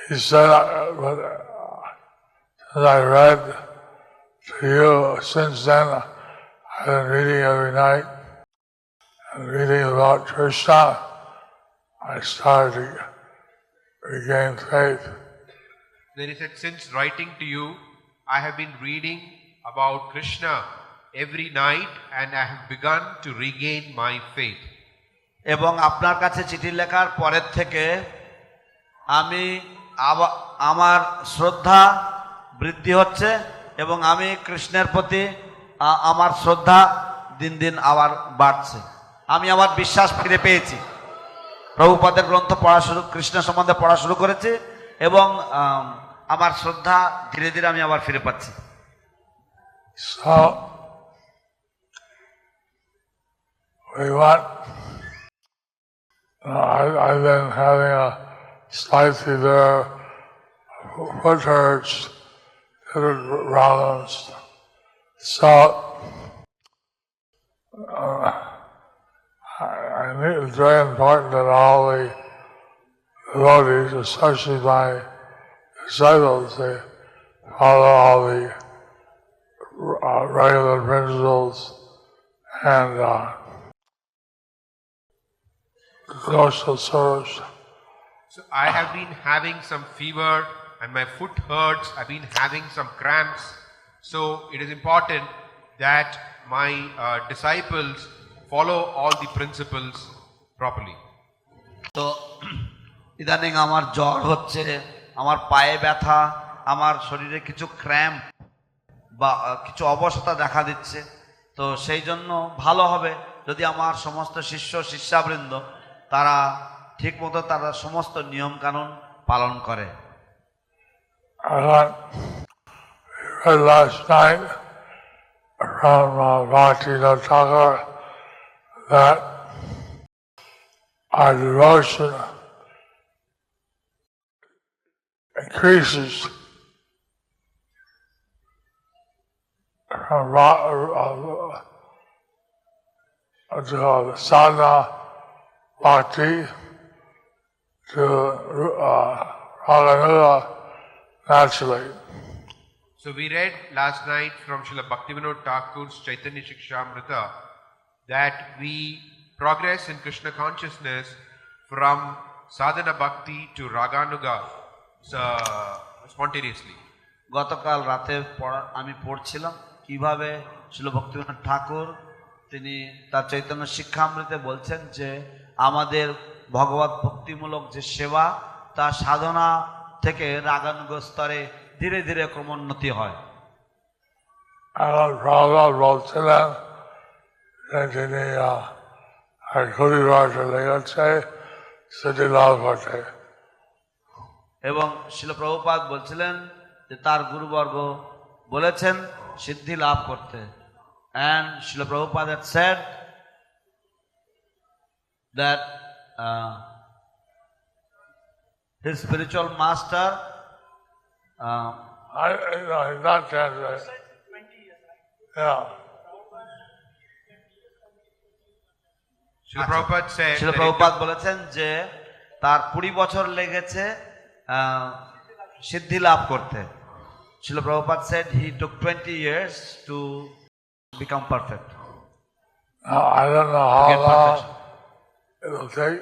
He said, as I read to you, since then I've been reading every night and reading about Krishna. I started to regain faith. Then he said, since writing to you, I have been reading about Krishna every night and I have begun to regain my faith. এবং আপনার কাছে চিঠি লেখার পরের থেকে আমি আমার শ্রদ্ধা বৃদ্ধি হচ্ছে এবং আমি কৃষ্ণের প্রতি আমার শ্রদ্ধা দিন দিন আবার বাড়ছে। আমি আমার বিশ্বাস ফিরে পেয়েছি। প্রভুপাদের গ্রন্থ পড়া শুরু, কৃষ্ণ সম্বন্ধে পড়া শুরু করেছি এবং আমার শ্রদ্ধা ধীরে ধীরে আমি আবার ফিরে পাচ্ছি। So we want. I've been having a slight fever, foot hurts, different problems. So I think it's very important that all the devotees, especially my disciples, they follow all the regular principles and social service. So I have been having some fever and my foot hurts. I've been having some cramps. So it is important that my disciples follow all the principles properly. তো ইদানিং আমার জ্বর হচ্ছে, আমার পায়ে ব্যথা, আমার শরীরে কিছু ক্র্যাম্প বা কিছু অবস্থা দেখা দিচ্ছে। তো সেই জন্য ভালো হবে যদি আমার সমস্ত শিষ্য শিষ্যাবৃন্দ তারা ঠিকমতো তারা সমস্ত নিয়ম কানুন পালন করে। Last night from Maṅgalācaraṇa that our devotion increases from sadhana bhakti to raganuga, naturally. So we read last night from Srila Bhaktivinoda Thakur's Chaitanya Shikshamrita that we progress in Krishna consciousness from sadhana bhakti to raganuga spontaneously. গতকাল রাতে আমি পড়ছিলাম কিভাবে শ্রীল ভক্তিবিনোদ ঠাকুর তিনি তার চৈতন্য শিক্ষামৃতে বলছেন যে আমাদের ভগবত ভক্তিমূলক যে সেবা তা সাধনা থেকে রাগানুগ স্তরে ধীরে ধীরে ক্রমোন্নতি হয়। Prabhupada বলছিলেন যে তিনি কুড়ি বছর লেগেছে সিদ্ধি লাভ করতে। এবং শিল প্রভুপাদ বলছিলেন যে তার গুরুবর্গ বলেছেন সিদ্ধি লাভ করতে। And Srila Prabhupada had said that his spiritual master He's not that. Yeah. Srila Prabhupada said Srila Prabhupada বলেছেন যে তার 20 বছর লেগেছে সিদ্ধি লাভ করতে। Srila Prabhupada said he took 20 years to become perfect. I don't know how Get long perfection. it'll take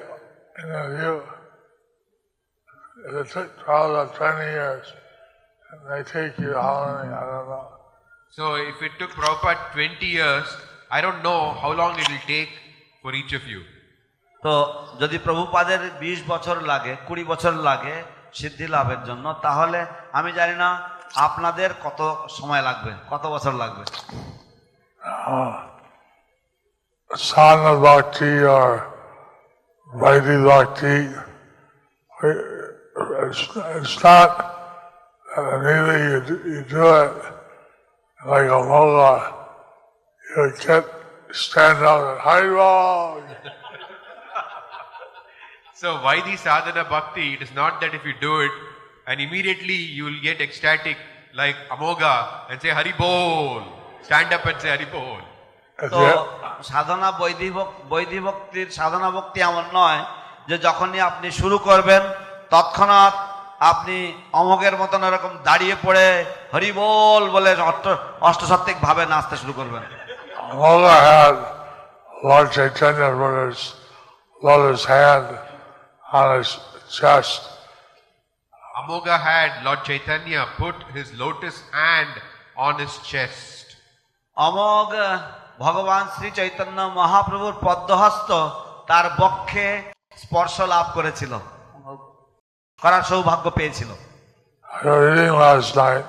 in a view. It'll take 12 or 20 years. And they take you how many? I don't know. so if it took Prabhupada 20 years, I don't know how long it will take for each of you. তো যদি প্রভুপাদের 20 বছর লাগে 20 বছর লাগে সিদ্ধি লাভের জন্য তাহলে আমি জানি না আপনাদের কত সময় লাগবে কত বছর লাগবে। Sadhana bhakti or Vaidhi bhakti, it's not immediately you do it like a mola, you stand up and Haribol. So Vaidhi sadhana bhakti, it is not that if you do it and immediately you will get ecstatic like Amoga and say Hari Bol. Stand up and say Hari Bol. তো সাধনা বৈধি ভক্তির সাধনা ভক্তি এমন নয় যে যখনই আপনি শুরু করবেন তৎক্ষণাৎ আপনি অমোঘের মতন এরকম দাঁড়িয়ে পড়ে হরি বল বলে অষ্টসাত্ত্বিক ভাবে নাচতে শুরু করবেন। Amoga had Lord Chaitanya put his lotus hand on his chest. Amoga had Lord Chaitanya put his lotus hand on his chest. অমোঘ ভগবান শ্রী চৈতন্য মহাপ্রভুর পদ্মহস্ত তার বক্ষে স্পর্শ লাভ করেছিল করার সৌভাগ্য পেয়েছিল। We were reading last night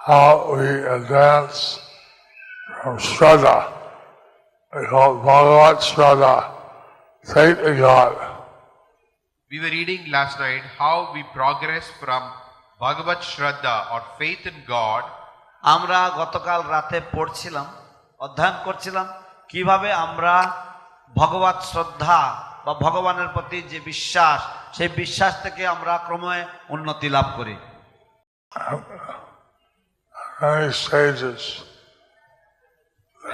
how we advance from Shraddha, we call it Bhagavat Shraddha, faith in God. We were reading last night how we progress from Bhagavat Shraddha or faith in God. আমরা গতকাল রাতে পড়ছিলাম অধ্যয়ন করছিলাম কিভাবে আমরা ভগবত শ্রদ্ধা বা ভগবানের প্রতি যে বিশ্বাস সেই বিশ্বাস থেকে আমরা ক্রমে উন্নতি লাভ করি। Many stages.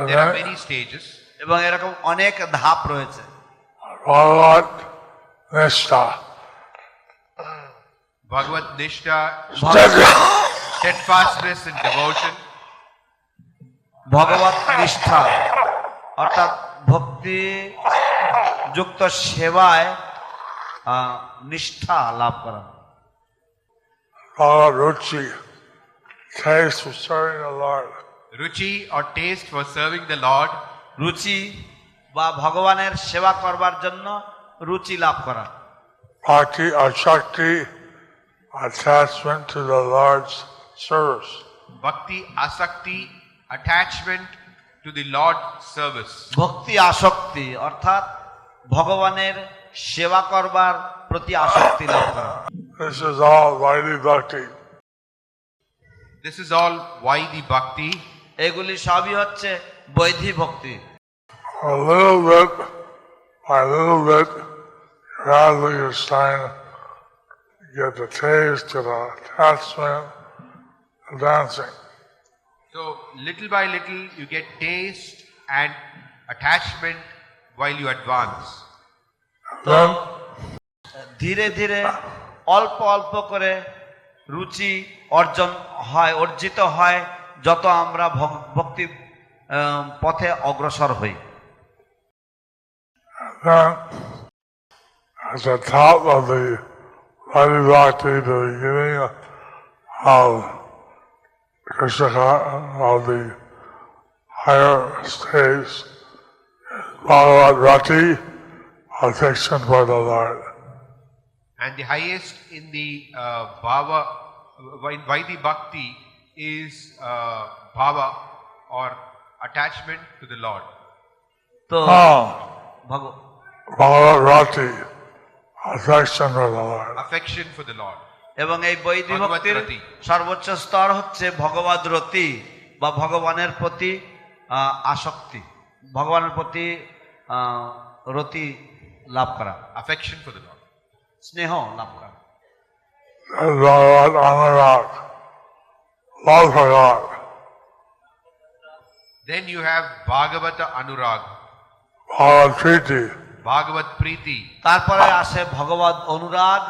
There are many stages. এবং এরকম অনেক ধাপ রয়েছে। Bhagavat Nishtha. Bhagavat Nishtha, steadfastness in devotion. ভগবত নিষ্ঠা অর্থাৎ ভক্তি যুক্ত সেবায় নিষ্ঠা লাভ করা। Bhagavat Ruchi, taste for serving the Lord. Ruchi or taste for serving the Lord. রুচি বা ভগবানের সেবা করবার জন্য রুচি লাভ করা। Bhakti or Shakti, attachment to the Lord's service. Bhakti asakti, attachment to the Lord's service. ভক্তি আসক্তি অর্থাৎ ভগবানের সেবা করবার প্রতি আসক্তি লাভ করা। This is all Vaidhi Bhakti. This is all Vaidhi Bhakti. এগুলি সবই হচ্ছে বৈধি ভক্তি। A little bit by little bit, gradually you're starting to get the taste, get the attachment, the dancing. So little by little you get taste and attachment while you advance. Then ধীরে ধীরে অল্প অল্প করে রুচি অর্জিত হয় যত আমরা ভক্তি পথে অগ্রসর হই। Then, at the top of the Vaidhi Bhakti, the beginning of Krishna, of the higher states, Bhagavad Rati, affection for the Lord. And the highest in the Vaidhi Bhakti is bhava or attachment to the Lord. তো Bhagavad Rati, affection for the Lord. Affection for the Lord. এবং এই বৈদিক ভক্তির সর্বোচ্চ স্তর হচ্ছে ভগবদ রতি বা ভগবানের প্রতি আসক্তি, ভগবানের প্রতি রতি লাভ করা, Affection for the Lord. স্নেহ লাভ করা। Bhagavad Anurag, love for God. Then you have Bhagavata Anurag, Bhagavad Priti, Bhagavat Preeti, তারপরে আসে ভগবদ অনুরাগ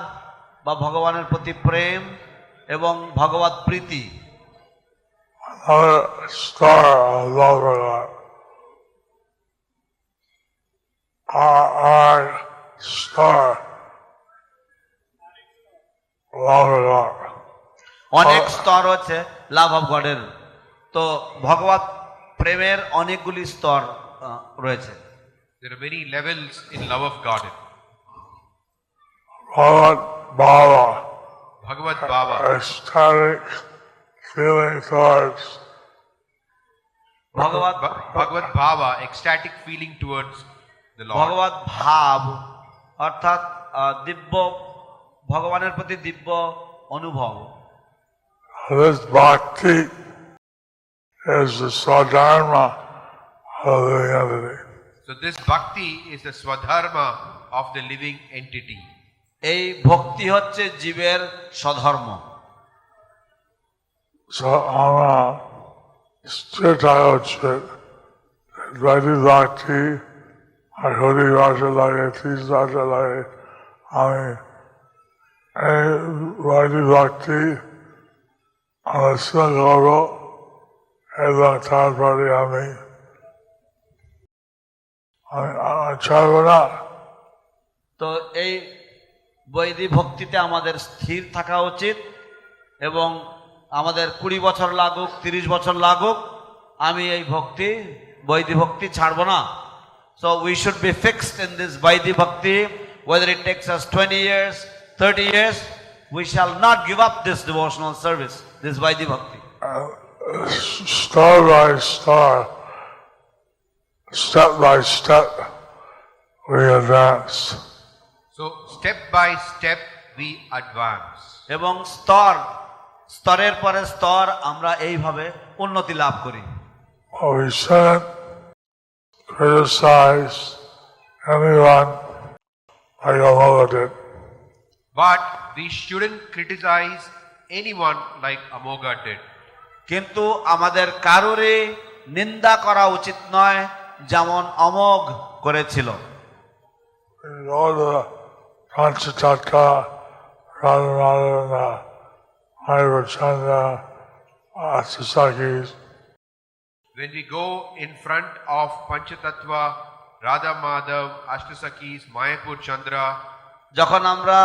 বা ভগবানের প্রতি প্রেম এবং ভগবত প্রীতি। another star of love for God. Our star, love for God. অনেক স্তর হচ্ছে লাভ অফ গডের। তো ভগবত প্রেমের অনেকগুলি স্তর রয়েছে। there are many levels in love of God. Bhagavad Bhava, Bhagavad Bhava, ecstatic feeling towards Bhagavad Bhava, ecstatic feeling towards the Lord. ভগবত ভাব অর্থাৎ দিব্য ভগবানের প্রতি দিব্য অনুভব। this bhakti is the swadharma of the entity. So this bhakti is the swadharma of the living entity. এই ভক্তি হচ্ছে জীবের স্বধর্ম। So আমরা স্থিরতায় Vaidhi Bhakti আর হরি ভাষা লাগে, ত্রিশ ভাষা লাগে। আমি এই Vaidhi Bhakti আলোচনা করব এবং তারপরে আমি ছাড়ব না। তো এই বৈদিক ভক্তিতে আমাদের স্থির থাকা উচিত এবং আমাদের 20 বছর লাগুক 30 বছর লাগুক আমি এই বৈদিক ভক্তি ছাড়ব না। So we should be fixed in this Vaidhi Bhakti, whether it takes us 20 years, 30 years, we shall not give up this devotional service, this Vaidhi Bhakti. Star by star, step by step, we advance. So step by step we advance. এবং স্তরের পরে স্তর আমরা এইভাবে উন্নতি লাভ করি। We shouldn't criticize anyone like Amoga did. But we shouldn't criticize anyone like Amoga did. কিন্তু আমাদের কারোরই নিন্দা করা উচিত নয় যেমন অমোঘ করেছিল। We go to Panchataka, Radharana, Mayapur, Sasakis. When we go in front of Panchatattva, Radha Madhav, Ashtasakis, Māyāpur Chandra, যখন আমরা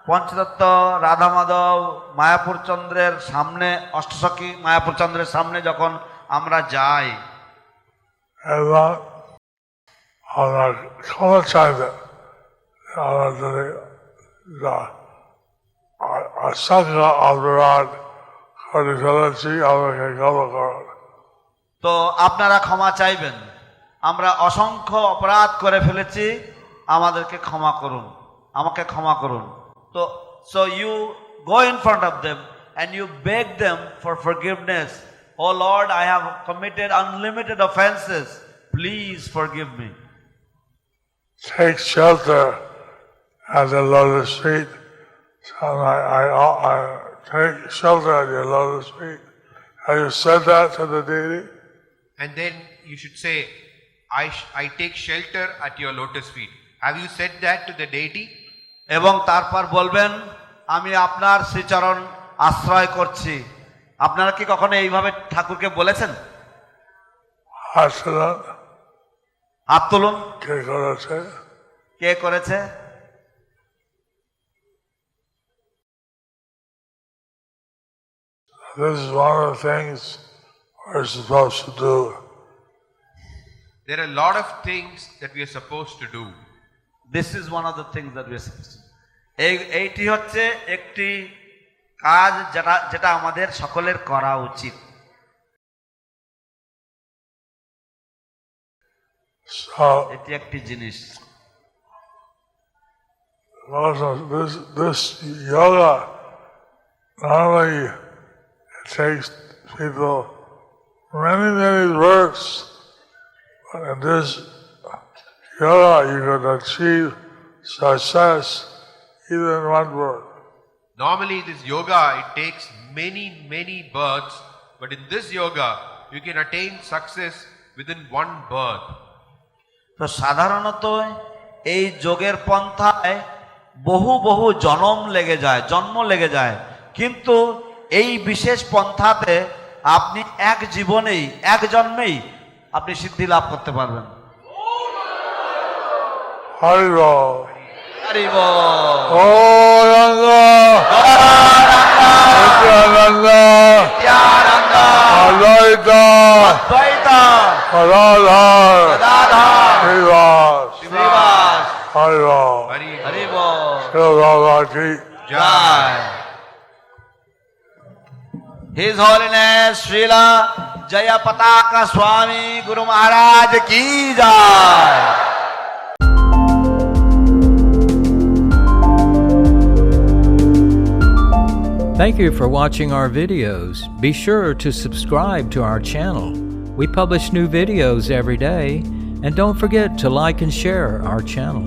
পঞ্চতত্ত্ব রাধা মাধব মায়াপুর চন্দ্রের সামনে অষ্টসখী মায়াপুর চন্দ্রের সামনে যখন আমরা যাই এবং আমরা ক্ষমা চাইবে আমাদের আশঙ্কা অপরাধ করে ফেলেছি, আমাকে ক্ষমা করুন। তো আপনারা ক্ষমা চাইবেন, আমরা অসংখ্য অপরাধ করে ফেলেছি, আমাদেরকে ক্ষমা করুন, আমাকে ক্ষমা করুন। তো so you go in front of them and you beg them for forgiveness. Oh Lord, I have committed unlimited offenses, please forgive me. Take shelter at the lotus feet. So I take shelter at your lotus feet. Have you said that to the deity? and then you should say, I take shelter at your lotus feet. Have you said that to the deity? এবং তারপর বলবেন আমি আপনার শ্রীচরণ আশ্রয় করছি। আপনারা কি কখনো এইভাবে ঠাকুরকে বলেছেন? আসলে হাত তুলুন। কে করেছে? কে করেছে? This is one of the things we're supposed to do. There are a lot of things that we are supposed to do. This is one of the things that we are supposed to do. এইটি হচ্ছে একটি কাজ যেটা আমাদের সকলের করা উচিত। So, এটি একটি জিনিস। also this yoga, normally it takes people many works, but in this yoga you can achieve success even in one word. Normally, this yoga, it takes many births, but in this yoga, you can attain success within one birth. তো সাধারণত এই যোগের পন্থায় বহু জন্ম লেগে যায়, কিন্তু এই বিশেষ পন্থাতে আপনি এক জন্মেই আপনি সিদ্ধি লাভ করতে পারবেন। Hari Bol. হরি বল। Gauranga, Nityananda, নিত্যানন্দ, Advaita, দ্বৈত, Gadadhar, Gadadhar, Srivas, Srivas. Hari Bol. Hari Hari ball. Shiv Baba ki Joy. His Holiness Srila Jayapataka Swami Guru Maharaj ki jai. Thank you for watching our videos. Be sure to subscribe to our channel. We publish new videos every day, and don't forget to like and share our channel.